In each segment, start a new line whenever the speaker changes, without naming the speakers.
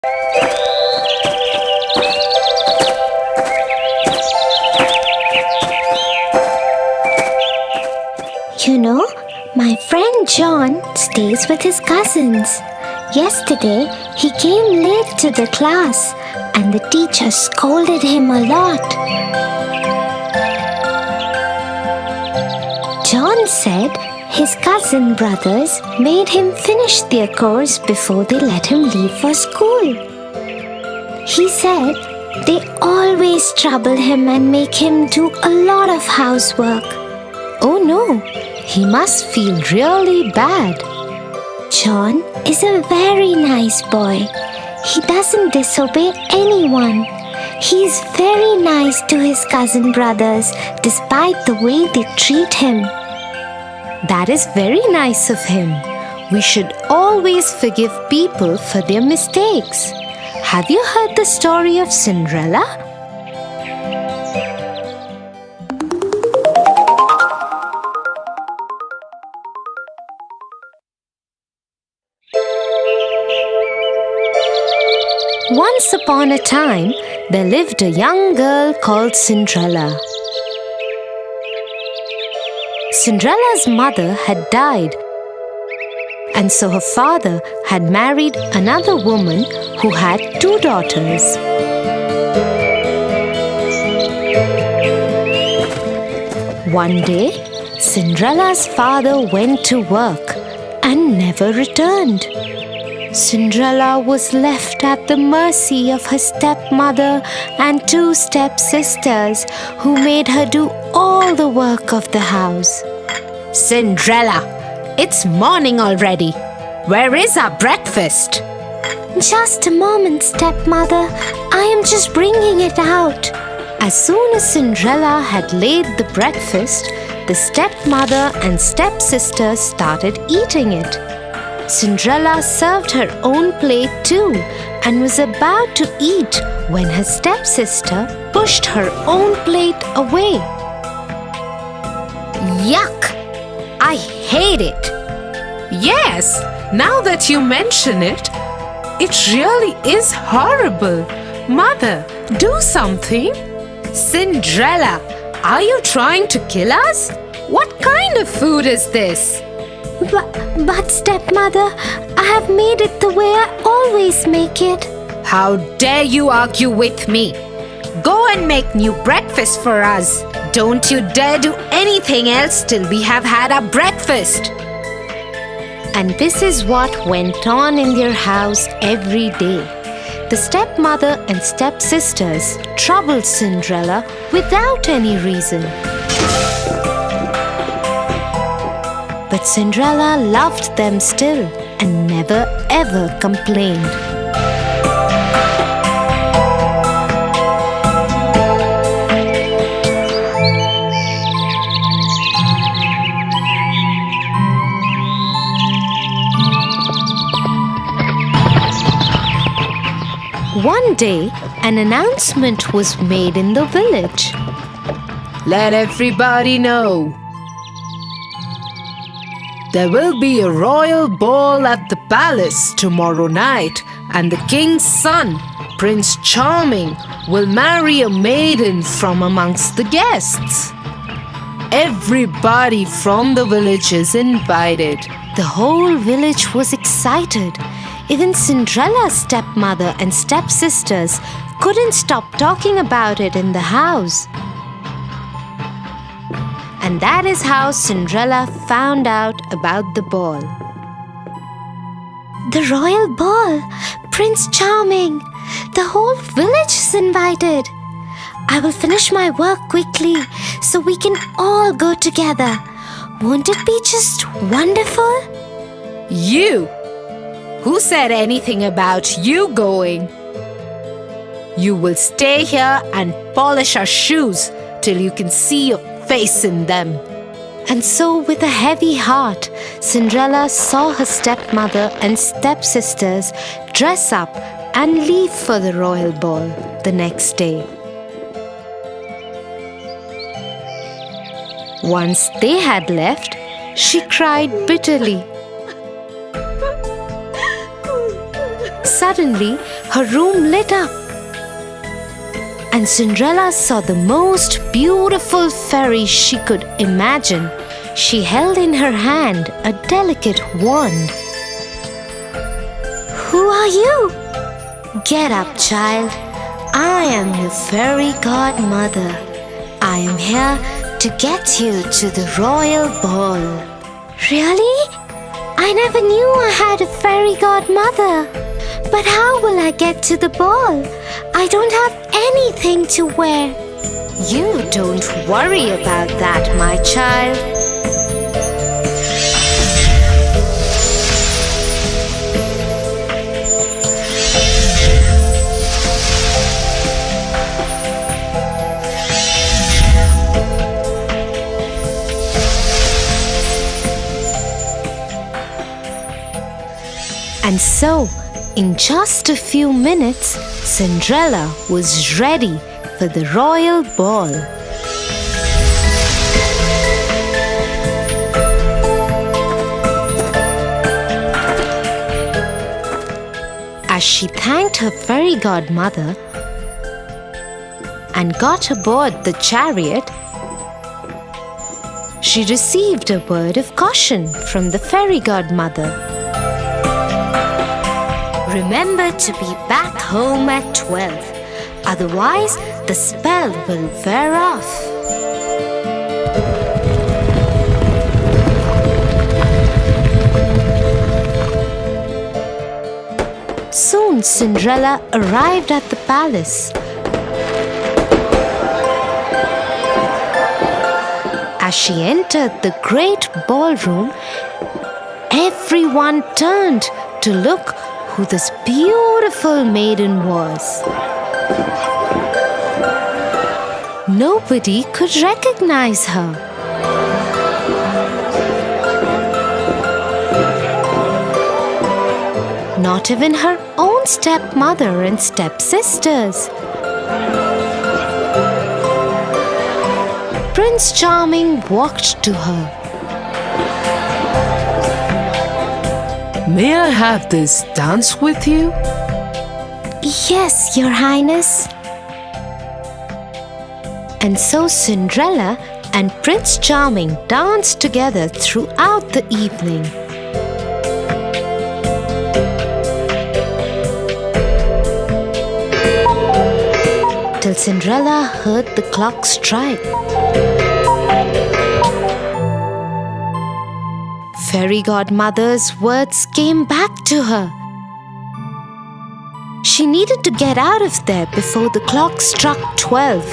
You know, my friend John stays with his cousins. Yesterday, he came late to the class and the teacher scolded him a lot. John said his cousin brothers made him finish their course before they let him leave for school. He said they always trouble him and make him do a lot of housework. Oh no, he must feel really bad. John is a very nice boy. He doesn't disobey anyone. He's very nice to his cousin brothers despite the way they treat him. That is very nice of him. We should always forgive people for their mistakes. Have you heard the story of Cinderella? Once upon a time, there lived a young girl called Cinderella. Cinderella's mother had died, and so her father had married another woman who had 2 daughters. One day, Cinderella's father went to work and never returned. Cinderella was left at the mercy of her stepmother and 2 stepsisters who made her do all the work of the house.
Cinderella, it's morning already. Where is our breakfast?
Just a moment, stepmother. I am just bringing it out.
As soon as Cinderella had laid the breakfast, the stepmother and stepsisters started eating it. Cinderella served her own plate too and was about to eat when her stepsister pushed her own plate away. Yuck! I hate it.
Yes, now that you mention it, it really is horrible. Mother, do something.
Cinderella, are you trying to kill us? What kind of food is this?
But stepmother, I have made it the way I always make it.
How dare you argue with me? Go and make new breakfast for us. Don't you dare do anything else till we have had our breakfast. And this is what went on in their house every day. The stepmother and stepsisters troubled Cinderella without any reason. But Cinderella loved them still and never ever complained. One day, an announcement was made in the village.
Let everybody know. There will be a royal ball at the palace tomorrow night, and the king's son, Prince Charming, will marry a maiden from amongst the guests. Everybody from the village is invited.
The whole village was excited. Even Cinderella's stepmother and stepsisters couldn't stop talking about it in the house. And that is how Cinderella found out about the ball.
The royal ball! Prince Charming! The whole village is invited. I will finish my work quickly so we can all go together. Won't it be just wonderful?
You! Who said anything about you going? You will stay here and polish our shoes till you can see your face in them.
And so, with a heavy heart, Cinderella saw her stepmother and stepsisters dress up and leave for the royal ball the next day. Once they had left, she cried bitterly. Suddenly,
her room lit up, and Cinderella saw the most beautiful fairy she could imagine. She held in her hand a delicate wand. "Who are you?" "Get up, child. I am your fairy godmother. I am here to get you to the royal ball." "Really? I never knew I had a fairy godmother. But how will I get to the ball? I don't have anything to wear." "You don't worry about that, my child. And so, in just a few minutes, Cinderella was ready for the royal ball. As she thanked her fairy godmother and got aboard the chariot, she received a word of caution from the fairy godmother. "Remember to be back home at 12. Otherwise, the spell will wear off." Soon Cinderella arrived at the palace. As she entered the great ballroom, everyone turned to look who this beautiful maiden was. Nobody could recognize her. Not even her own stepmother and stepsisters. Prince Charming walked to her.
May I have this dance with you?
"Yes, Your Highness." And so Cinderella and Prince Charming danced together throughout the evening. Till Cinderella heard the clock strike. Fairy godmother's words came back to her. She needed to get out of there before the clock struck 12.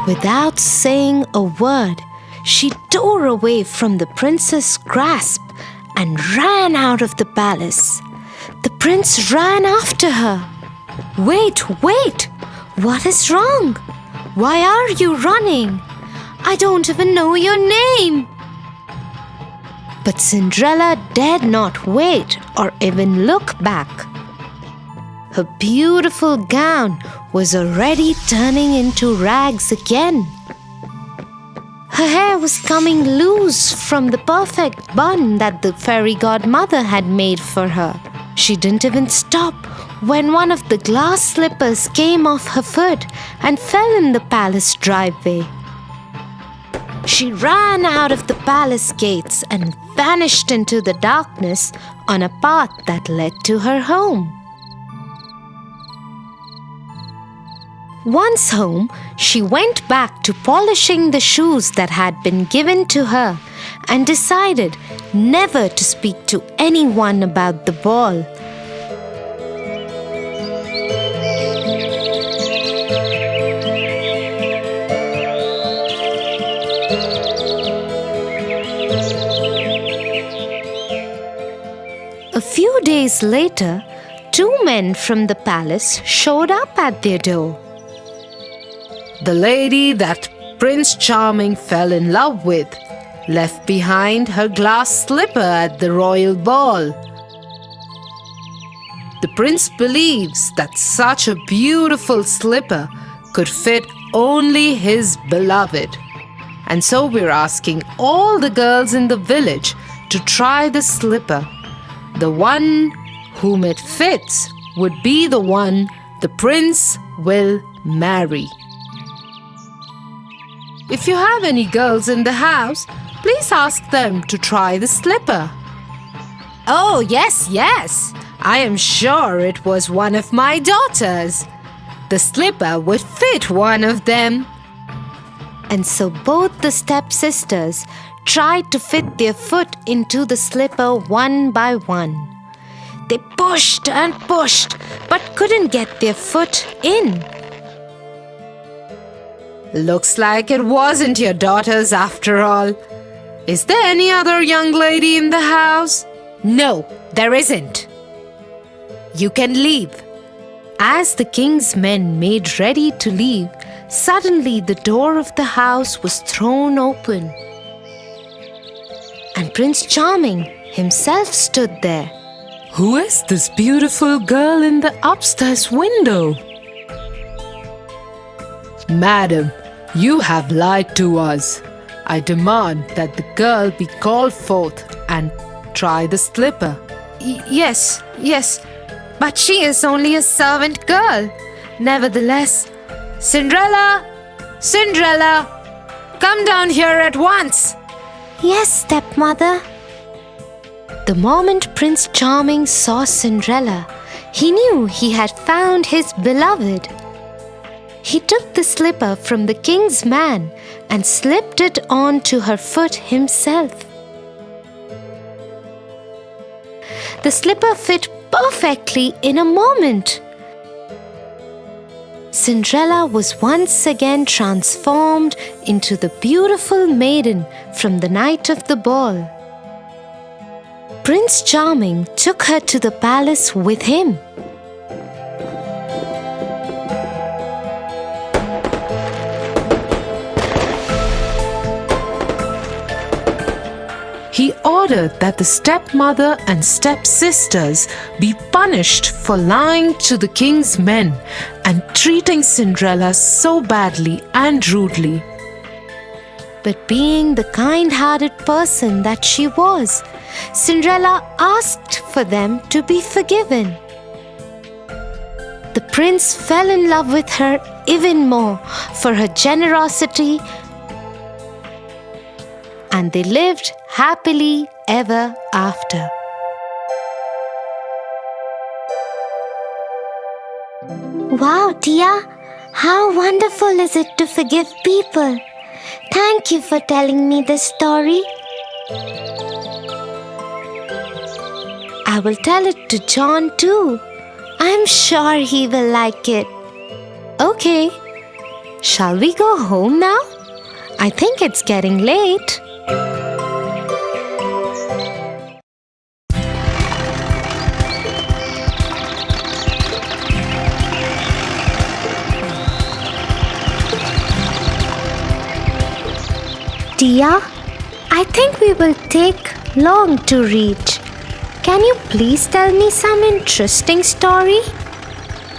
Without saying a word, she tore away from the prince's grasp and ran out of the palace. The prince ran after her. "Wait, wait! What is wrong? Why are you running? I don't even know your name." But Cinderella dared not wait or even look back. Her beautiful gown was already turning into rags again. Her hair was coming loose from the perfect bun that the fairy godmother had made for her. She didn't even stop when one of the glass slippers came off her foot and fell in the palace driveway. She ran out of the palace gates and vanished into the darkness on a path that led to her home. Once home, she went back to polishing the shoes that had been given to her and decided never to speak to anyone about the ball. A few days later, 2 men from the palace showed up at their door.
The lady that Prince Charming fell in love with left behind her glass slipper at the royal ball. The prince believes that such a beautiful slipper could fit only his beloved. And so we're asking all the girls in the village to try the slipper. The one whom it fits would be the one the prince will marry. If you have any girls in the house, please ask them to try the slipper. Oh, yes, yes. I am sure it was one of my daughters. The slipper would fit one of them.
And so both the stepsisters tried to fit their foot into the slipper one by one. They pushed and pushed, but couldn't get their foot in.
Looks like it wasn't your daughter's after all. Is there any other young lady in the house?
No, there isn't. You can leave.
As the king's men made ready to leave, suddenly the door of the house was thrown open. And Prince Charming himself stood there.
Who is this beautiful girl in the upstairs window? Madam, you have lied to us. I demand that the girl be called forth and try the slipper.
Yes, but she is only a servant girl. Nevertheless, Cinderella, come down here at once.
Yes, stepmother. The moment Prince Charming saw Cinderella, he knew he had found his beloved. He took the slipper from the king's man and slipped it onto her foot himself. The slipper fit perfectly in a moment. Cinderella was once again transformed into the beautiful maiden from the night of the ball. Prince Charming took her to the palace with him.
He ordered that the stepmother and stepsisters be punished for lying to the king's men and treating Cinderella so badly and rudely.
But being the kind-hearted person that she was, Cinderella asked for them to be forgiven. The prince fell in love with her even more for her generosity, and they lived happily ever after. Wow, Tia! How wonderful is it to forgive people? Thank you for telling me this story. I will tell it to John too. I'm sure he will like it. Okay, shall we go home now? I think it's getting late. Tia, I think we will take long to reach. Can you please tell me some interesting story?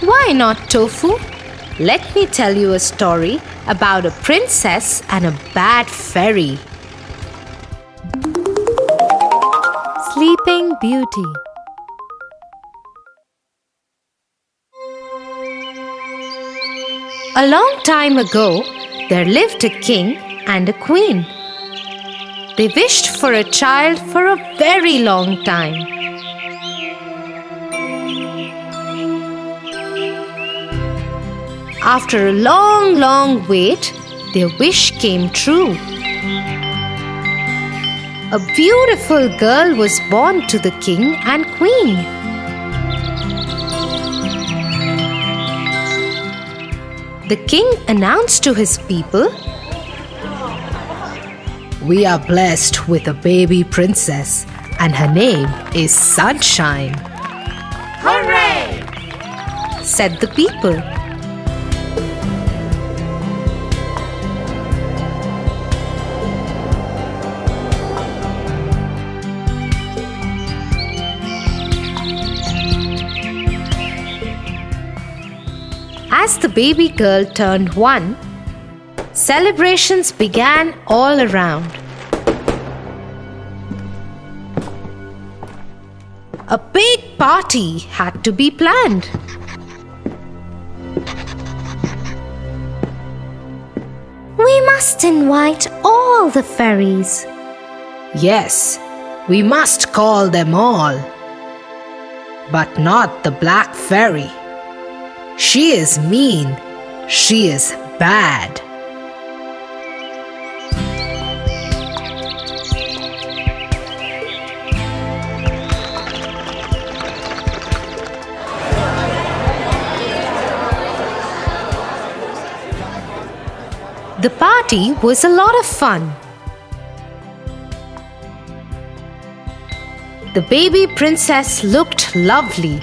Why not, Tofu? Let me tell you a story about a princess and a bad fairy.
Sleeping Beauty.
A long time ago, there lived a king and a queen. They wished for a child for a very long time. After a long wait, their wish came true. A beautiful girl was born to the king and queen. The king announced to his people, "We are blessed with a baby princess, and her name is Sunshine." "Hooray!" said the people. As the baby girl turned 1, celebrations began all around.
a big party had to be planned.
We must invite all the fairies.
Yes, we must call them all. But not the black fairy. She is mean. She is bad. The party was a lot of fun. The baby princess looked lovely.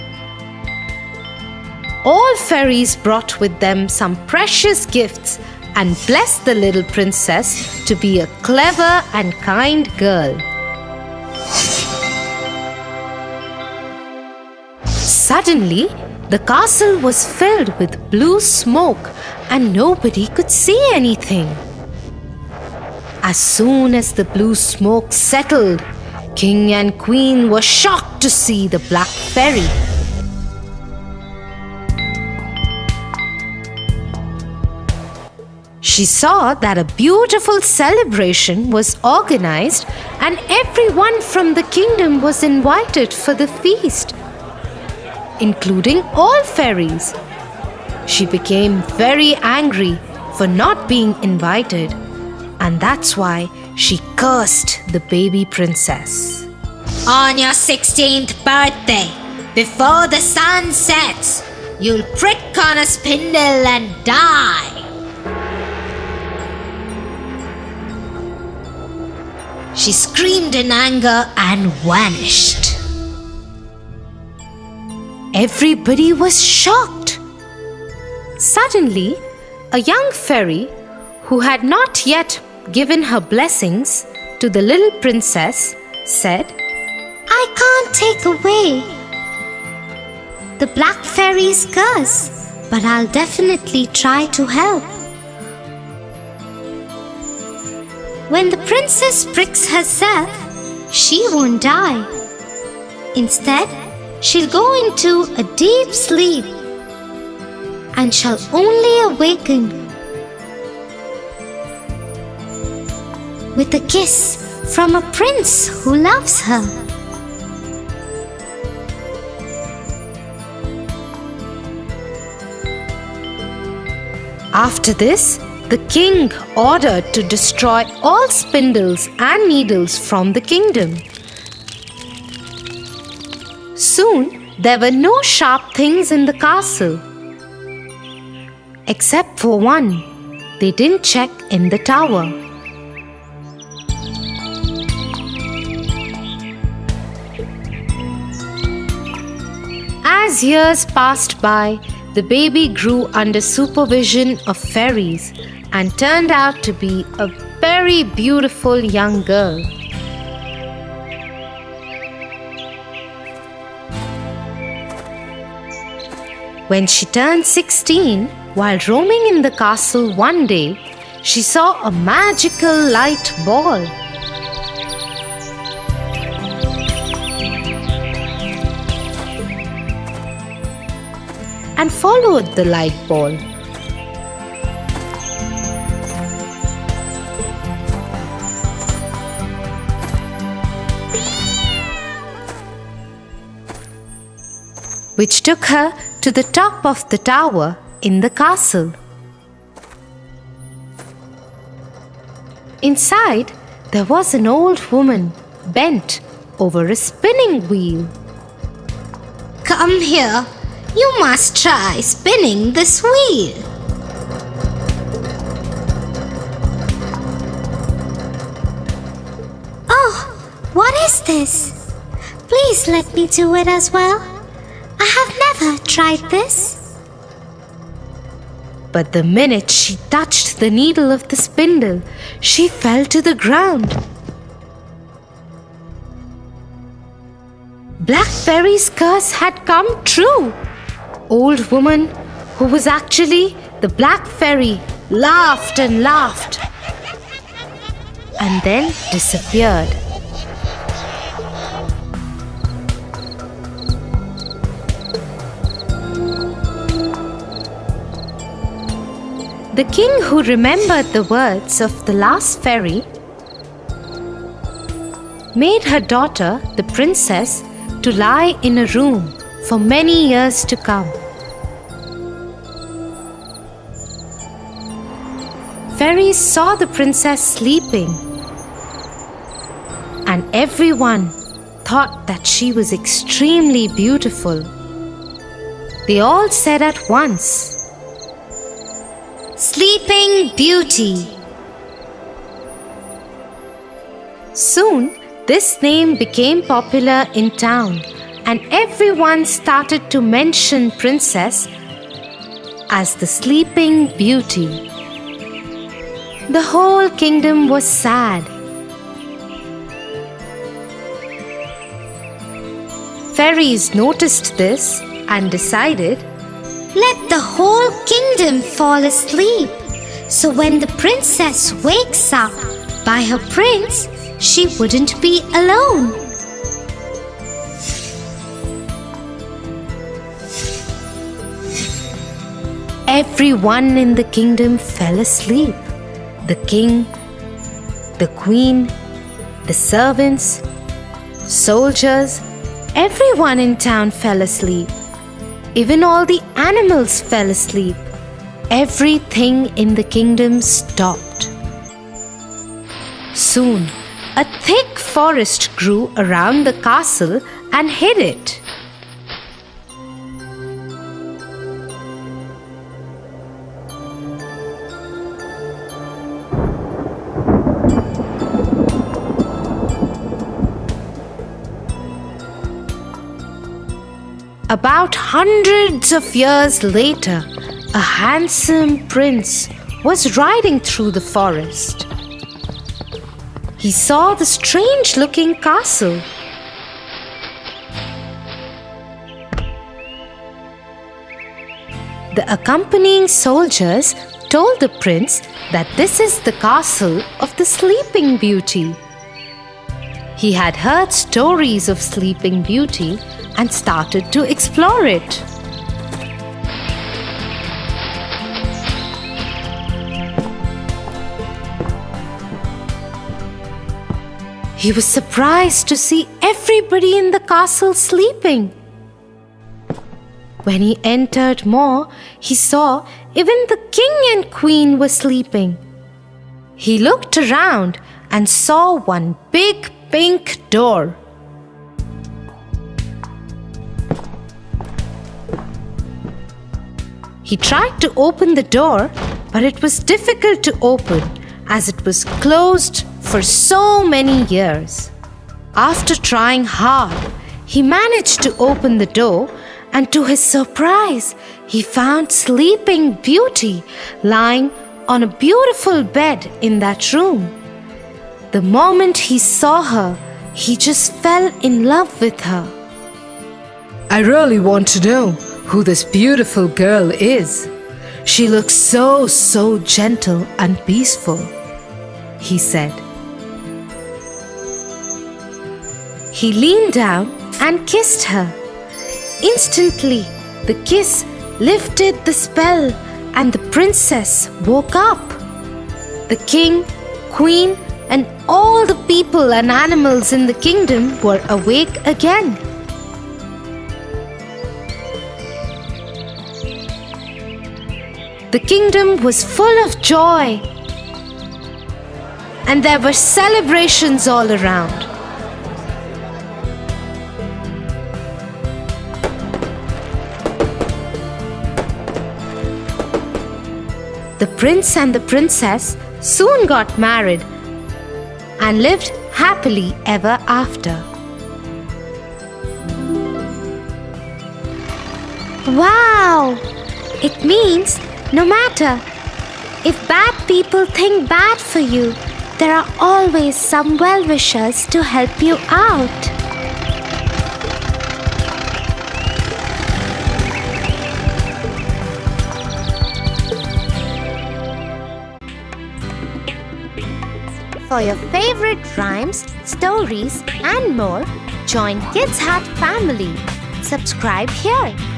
All fairies brought with them some precious gifts and blessed the little princess to be a clever and kind girl. Suddenly, the castle was filled with blue smoke and nobody could see anything. As soon as the blue smoke settled, King and Queen were shocked to see the black fairy. She saw that a beautiful celebration was organized and everyone from the kingdom was invited for the feast, including all fairies. She became very angry for not being invited, and that's why she cursed the baby princess.
On your 16th birthday, before the sun sets, you'll prick on a spindle and die. She screamed in anger and vanished.
Everybody was shocked. Suddenly, a young fairy who had not yet given her blessings to the little princess said,
I can't take away the black fairy's curse, but I'll definitely try to help. When the princess pricks herself, she won't die. Instead, she'll go into a deep sleep and shall only awaken with a kiss from a prince who loves her.
After this, the king ordered to destroy all spindles and needles from the kingdom. Soon, there were no sharp things in the castle. Except for one, they didn't check in the tower. As years passed by, the baby grew under supervision of fairies and turned out to be a very beautiful young girl. When she turned 16, while roaming in the castle one day, she saw a magical light ball. And followed the light ball. Which took her to the top of the tower in the castle. Inside, there was an old woman bent over a spinning wheel.
Come here. You must try spinning this wheel. Oh, what is this? Please let me do it as well. I have never tried this.
But the minute she touched the needle of the spindle, she fell to the ground. Black Fairy's curse had come true. Old woman, who was actually the Black Fairy, laughed and laughed and then disappeared. The king, who remembered the words of the last fairy, made her daughter, the princess, to lie in a room for many years to come. Fairies saw the princess sleeping, and everyone thought that she was extremely beautiful. They all said at once,
Sleeping Beauty.
Soon, this name became popular in town, and everyone started to mention Princess as the Sleeping Beauty. The whole kingdom was sad. Fairies noticed this and decided,
Let the whole kingdom fall asleep, so when the princess wakes up by her prince, she wouldn't be alone.
Everyone in the kingdom fell asleep. The king, the queen, the servants, soldiers, everyone in town fell asleep. Even all the animals fell asleep. Everything in the kingdom stopped. Soon, a thick forest grew around the castle and hid it. About hundreds of years later, a handsome prince was riding through the forest. He saw the strange-looking castle. The accompanying soldiers told the prince that this is the castle of the Sleeping Beauty. He had heard stories of Sleeping Beauty and started to explore it. He was surprised to see everybody in the castle sleeping. When he entered more, he saw even the king and queen were sleeping. He looked around and saw one big pink door. He tried to open the door, but it was difficult to open as it was closed for so many years. After trying hard, he managed to open the door, and to his surprise, he found Sleeping Beauty lying on a beautiful bed in that room. The moment he saw her, he just fell in love with her.
I really want to know who this beautiful girl is. She looks so gentle and peaceful, he said.
He leaned down and kissed her. Instantly, the kiss lifted the spell and the princess woke up. The king, queen, and all the people and animals in the kingdom were awake again. The kingdom was full of joy, and there were celebrations all around. The prince and the princess soon got married and lived happily ever after.
Wow! It means no matter if bad people think bad for you, there are always some well-wishers to help you out. For your favorite rhymes, stories, and more, join Kids Hut family. Subscribe here.